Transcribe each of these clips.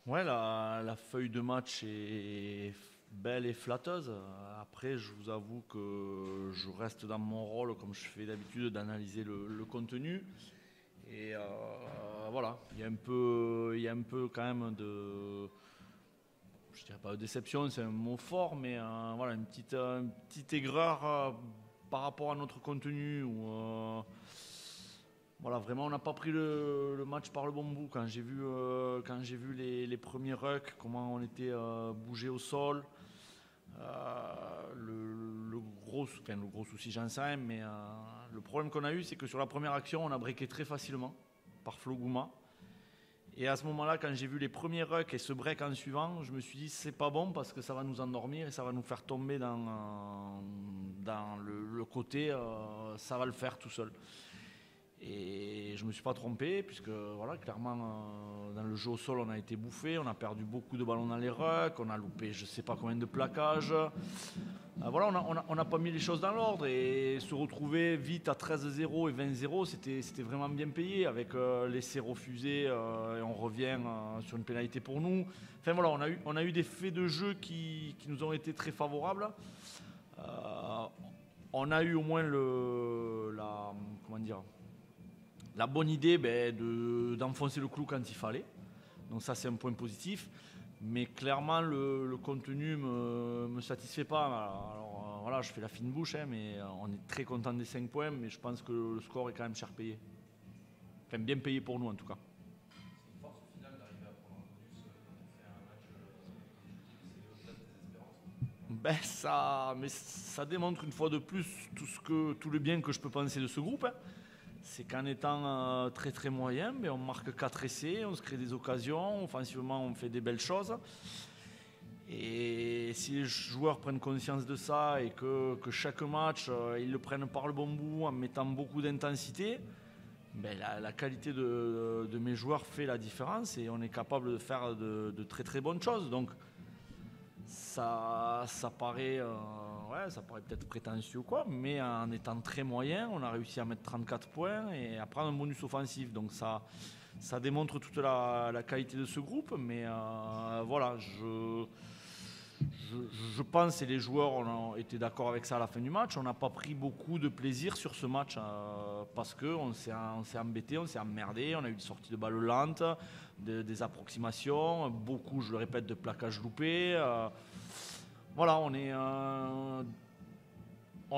Ouais, la feuille de match est belle et flatteuse. Après, je vous avoue que je reste dans mon rôle, comme je fais d'habitude, d'analyser le contenu. Et voilà, il y a un peu quand même je dirais pas de déception, c'est un mot fort, mais voilà, une petite aigreur par rapport à notre contenu. Voilà, vraiment, on n'a pas pris le match par le bon bout. Quand j'ai vu les premiers rucks, comment on était bougé au sol, le gros souci, j'en sais rien, mais le problème qu'on a eu, c'est que sur la première action, on a breaké très facilement par Flo Gouma. Et à ce moment-là, quand j'ai vu les premiers rucks et ce break en suivant, je me suis dit c'est pas bon parce que ça va nous endormir et ça va nous faire tomber dans le côté ça va le faire tout seul. Et je ne me suis pas trompé, puisque voilà, clairement, dans le jeu au sol, on a été bouffé, on a perdu beaucoup de ballons dans les rucks, on a loupé je ne sais pas combien de plaquages. Voilà, on n'a pas mis les choses dans l'ordre et se retrouver vite à 13-0 et 20-0, c'était vraiment bien payé avec l'essai refusé et on revient sur une pénalité pour nous. Enfin voilà, on a eu des faits de jeu qui nous ont été très favorables. Euh, on a eu au moins comment dire, la bonne idée d'enfoncer le clou quand il fallait. Donc ça, c'est un point positif. Mais clairement, le contenu ne me satisfait pas. Alors voilà, je fais la fine bouche, mais on est très content des 5 points. Mais je pense que le score est quand même cher payé. Enfin, bien payé pour nous, en tout cas. C'est une force au final d'arriver à prendre un bonus quand on fait un match qui c'est au-delà de tes espérances. Mais ça démontre une fois de plus tout le bien que je peux penser de ce groupe. C'est qu'en étant très très moyen, on marque 4 essais, on se crée des occasions, offensivement on fait des belles choses. Et si les joueurs prennent conscience de ça et que chaque match ils le prennent par le bon bout en mettant beaucoup d'intensité, la qualité de mes joueurs fait la différence et on est capable de faire de très très bonnes choses. Donc ça paraît, ça paraît peut-être prétentieux ou quoi, mais en étant très moyen, on a réussi à mettre 34 points et à prendre un bonus offensif. Donc ça démontre toute la qualité de ce groupe, mais voilà, je pense, et les joueurs ont été d'accord avec ça à la fin du match, on n'a pas pris beaucoup de plaisir sur ce match parce qu'on s'est embêté, on s'est emmerdé, on a eu des sorties de balles lentes, des approximations, beaucoup, je le répète, de plaquages loupés. Voilà, on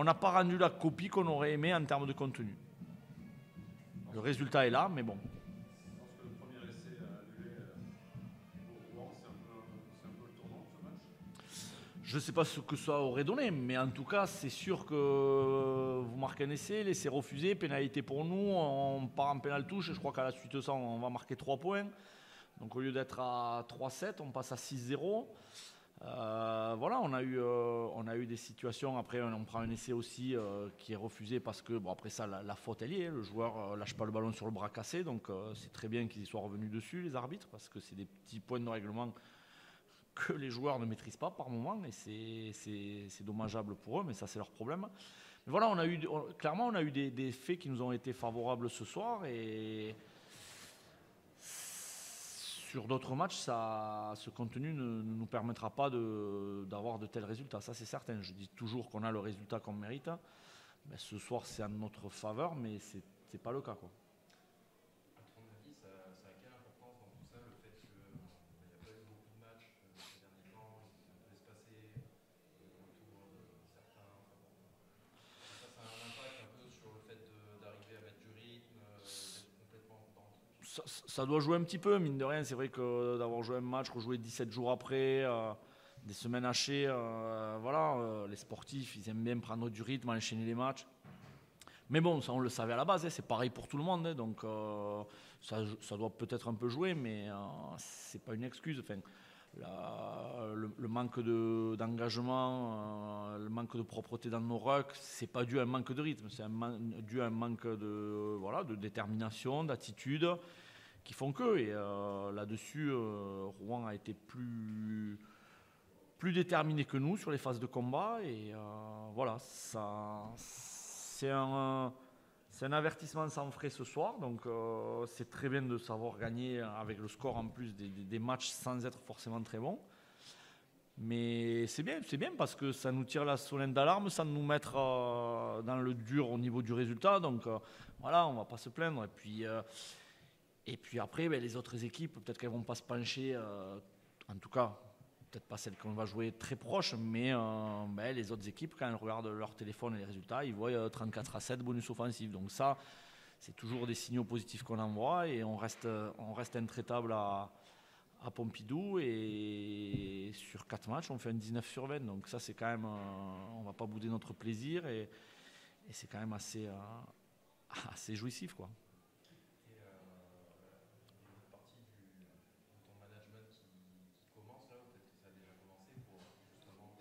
n'a pas rendu la copie qu'on aurait aimé en termes de contenu. Le résultat est là, mais bon. Je pense que le premier essai annulé au Rouen, c'est un peu le tournant de ce match. Je ne sais pas ce que ça aurait donné, mais en tout cas, c'est sûr que vous marquez un essai, l'essai refusé, pénalité pour nous, on part en pénal touche, et je crois qu'à la suite de ça, on va marquer 3 points. Donc au lieu d'être à 3-7, on passe à 6-0. Voilà, on a eu des situations. Après, on prend un essai aussi qui est refusé parce que, bon, après ça, la faute, elle y est. Le joueur lâche pas le ballon sur le bras cassé. Donc, c'est très bien qu'ils y soient revenus dessus, les arbitres, parce que c'est des petits points de règlement que les joueurs ne maîtrisent pas par moment. Et c'est dommageable pour eux, mais ça, c'est leur problème. Mais voilà, clairement, on a eu des faits qui nous ont été favorables ce soir. Et sur d'autres matchs, ce contenu ne nous permettra pas d'avoir de tels résultats. Ça, c'est certain. Je dis toujours qu'on a le résultat qu'on mérite. Ce soir, c'est en notre faveur, mais ce n'est pas le cas, quoi. À ton avis, ça a quelle importance dans tout ça, le fait qu'il n'y a pas eu beaucoup de matchs ces derniers temps, il devait se passer autour de certains. Ça a un impact un peu sur le fait d'arriver à mettre du rythme, d'être complètement dans le truc. Ça doit jouer un petit peu, mine de rien. C'est vrai que d'avoir joué un match, rejouer 17 jours après, des semaines hachées, voilà, les sportifs, ils aiment bien prendre du rythme, enchaîner les matchs. Mais bon, ça on le savait à la base, c'est pareil pour tout le monde, donc ça doit peut-être un peu jouer, mais c'est pas une excuse. Enfin, le manque d'engagement, le manque de propreté dans nos rucks, c'est pas dû à un manque de rythme, c'est dû à un manque de détermination, d'attitude, qui font que. Et là-dessus, Rouen a été plus déterminé que nous sur les phases de combat, et voilà, c'est C'est un avertissement sans frais ce soir, donc c'est très bien de savoir gagner avec le score en plus des matchs sans être forcément très bon. Mais c'est bien parce que ça nous tire la sonnette d'alarme sans nous mettre dans le dur au niveau du résultat. Donc voilà, on ne va pas se plaindre. Et puis après, les autres équipes, peut-être qu'elles ne vont pas se pencher, en tout cas, peut-être pas celles qu'on va jouer très proches, mais les autres équipes, quand elles regardent leur téléphone et les résultats, ils voient 34-7 bonus offensifs. Donc ça, c'est toujours des signaux positifs qu'on envoie et on reste intraitable à Pompidou, et sur 4 matchs, on fait un 19/20. Donc ça, c'est quand même, on ne va pas bouder notre plaisir et c'est quand même assez jouissif, quoi. Et il y a une autre partie de ton management qui commence là, ou peut-être que ça a déjà commencé pour justement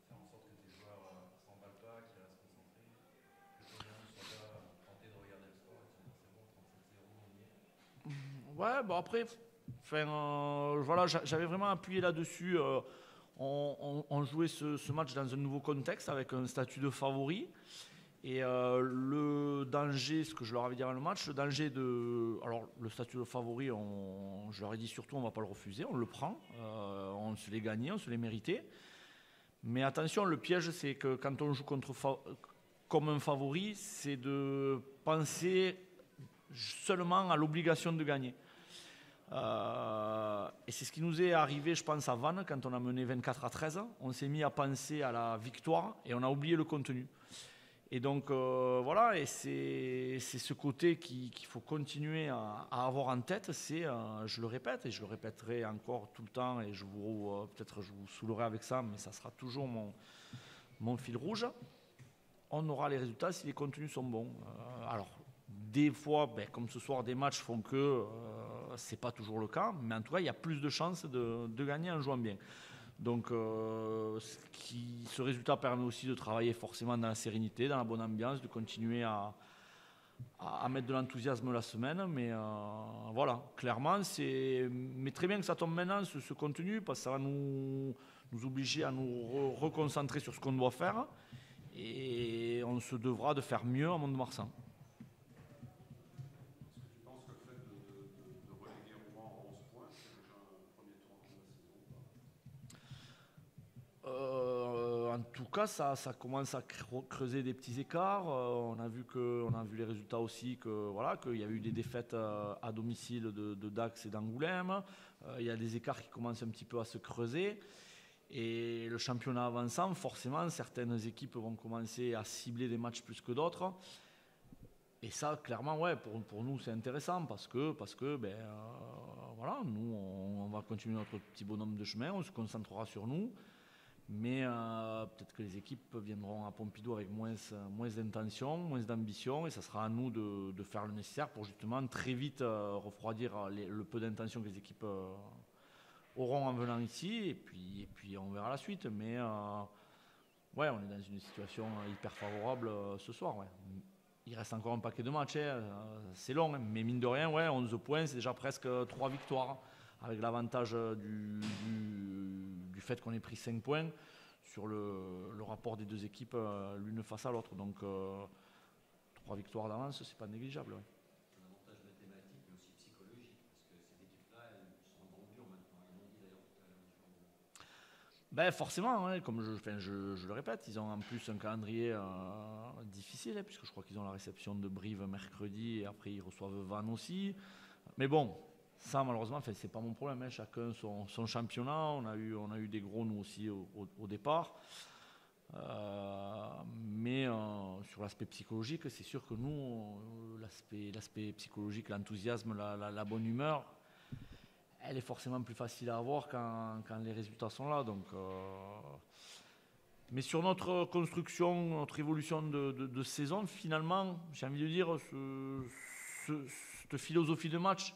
faire en sorte que tes joueurs ne s'emballent pas, qu'ils restent concentrés, que tout le monde ne soit pas tenté de regarder le score et de se dire c'est bon, 37-0, on y est. Ouais, bon après, voilà, j'avais vraiment appuyé là-dessus. On jouait ce match dans un nouveau contexte avec un statut de favori. Et le danger, ce que je leur avais dit avant le match, le danger de. Alors, le statut de favori, je leur ai dit surtout, on ne va pas le refuser, on le prend. On se l'est gagné, on se l'est mérité. Mais attention, le piège, c'est que quand on joue comme un favori, c'est de penser seulement à l'obligation de gagner. Et c'est ce qui nous est arrivé, je pense, à Vannes, quand on a mené 24-13. On s'est mis à penser à la victoire et on a oublié le contenu. Et donc, voilà, et c'est ce côté qu'il faut continuer à avoir en tête. Je le répète, et je le répéterai encore tout le temps, et peut-être je vous saoulerai avec ça, mais ça sera toujours mon fil rouge. On aura les résultats si les contenus sont bons. Alors, des fois, comme ce soir, des matchs font que ce n'est pas toujours le cas, mais en tout cas, il y a plus de chances de gagner en jouant bien. Donc, ce résultat permet aussi de travailler forcément dans la sérénité, dans la bonne ambiance, de continuer à mettre de l'enthousiasme la semaine. Mais voilà, clairement, mais très bien que ça tombe maintenant, ce contenu, parce que ça va nous obliger à nous reconcentrer sur ce qu'on doit faire. Et on se devra de faire mieux à Mont-de-Marsan. En tout cas, ça commence à creuser des petits écarts. On a vu les résultats aussi, qu'il y a eu des défaites à domicile de Dax et d'Angoulême. Il y a des écarts qui commencent un petit peu à se creuser. Et le championnat avançant, forcément, certaines équipes vont commencer à cibler des matchs plus que d'autres. Et ça, clairement, ouais, pour nous, c'est intéressant parce que voilà, nous, on va continuer notre petit bonhomme de chemin, on se concentrera sur nous. Mais peut-être que les équipes viendront à Pompidou avec moins d'intention, moins d'ambition, et ça sera à nous de faire le nécessaire pour justement très vite refroidir le peu d'intention que les équipes auront en venant ici, et puis on verra la suite. Mais ouais, on est dans une situation hyper favorable ce soir. Ouais. Il reste encore un paquet de matchs, c'est long, hein, mais mine de rien, ouais, 11 points, c'est déjà presque 3 victoires, avec l'avantage du fait qu'on ait pris 5 points sur le rapport des deux équipes l'une face à l'autre. Donc 3 victoires d'avance, c'est pas négligeable. Ouais. C'est un avantage mathématique, mais aussi psychologique, parce que ces équipes-là, elles sont en dur maintenant. Ils l'ont dit d'ailleurs tout à l'heure. Forcément, hein, comme je le répète, ils ont en plus un calendrier difficile, hein, puisque je crois qu'ils ont la réception de Brive mercredi, et après ils reçoivent Vannes aussi. Mais bon, ça, malheureusement, c'est pas mon problème. Hein. Chacun son championnat. On a eu des gros, nous aussi, au départ. Mais sur l'aspect psychologique, c'est sûr que nous, l'aspect psychologique, l'enthousiasme, la bonne humeur, elle est forcément plus facile à avoir quand les résultats sont là. Donc, mais sur notre construction, notre évolution de saison, finalement, j'ai envie de dire, cette philosophie de match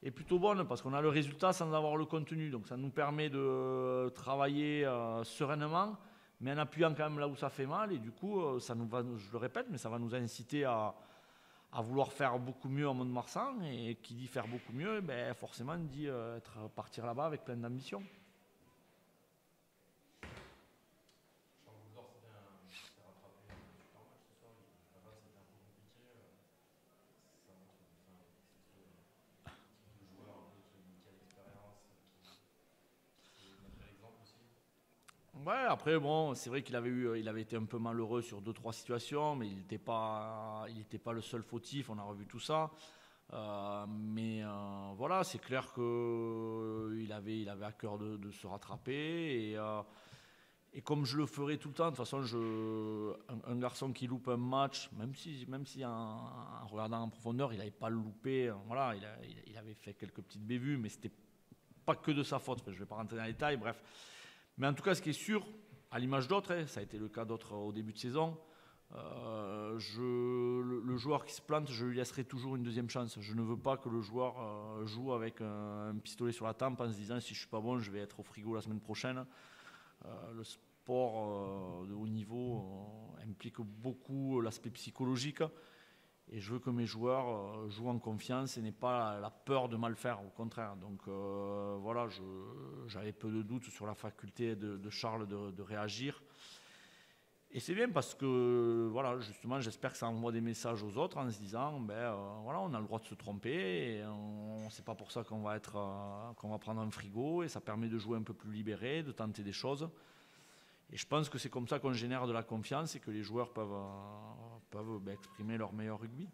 est plutôt bonne parce qu'on a le résultat sans avoir le contenu. Donc ça nous permet de travailler sereinement, mais en appuyant quand même là où ça fait mal. Et du coup, je le répète, mais ça va nous inciter à vouloir faire beaucoup mieux à Mont-de-Marsan. Et qui dit faire beaucoup mieux, forcément dit partir là-bas avec plein d'ambition. Charles Boudor s'est bien rattrapé un super match ce soir. Là-bas, c'était un peu Ouais, après, bon, c'est vrai il avait été un peu malheureux sur 2-3 situations, mais il n'était pas le seul fautif, on a revu tout ça. Mais voilà, c'est clair qu'il avait à cœur de se rattraper. Et comme je le ferai tout le temps, de toute façon, un garçon qui loupe un match, même si en regardant en profondeur, il n'avait pas le loupé, voilà, il avait fait quelques petites bévues, mais c'était pas que de sa faute. Je ne vais pas rentrer dans les détails, bref. Mais en tout cas, ce qui est sûr, à l'image d'autres, ça a été le cas d'autres au début de saison, le joueur qui se plante, je lui laisserai toujours une deuxième chance. Je ne veux pas que le joueur joue avec un pistolet sur la tempe en se disant si je suis pas bon, je vais être au frigo la semaine prochaine. Le sport de haut niveau implique beaucoup l'aspect psychologique. Et je veux que mes joueurs jouent en confiance et n'aient pas la peur de mal faire, au contraire. Donc voilà, j'avais peu de doutes sur la faculté de Charles de réagir. Et c'est bien parce que, voilà, justement, j'espère que ça envoie des messages aux autres en se disant, voilà, on a le droit de se tromper, et c'est pas pour ça qu'on va prendre un frigo, et ça permet de jouer un peu plus libéré, de tenter des choses. Et je pense que c'est comme ça qu'on génère de la confiance et que les joueurs peuvent exprimer leur meilleur rugby.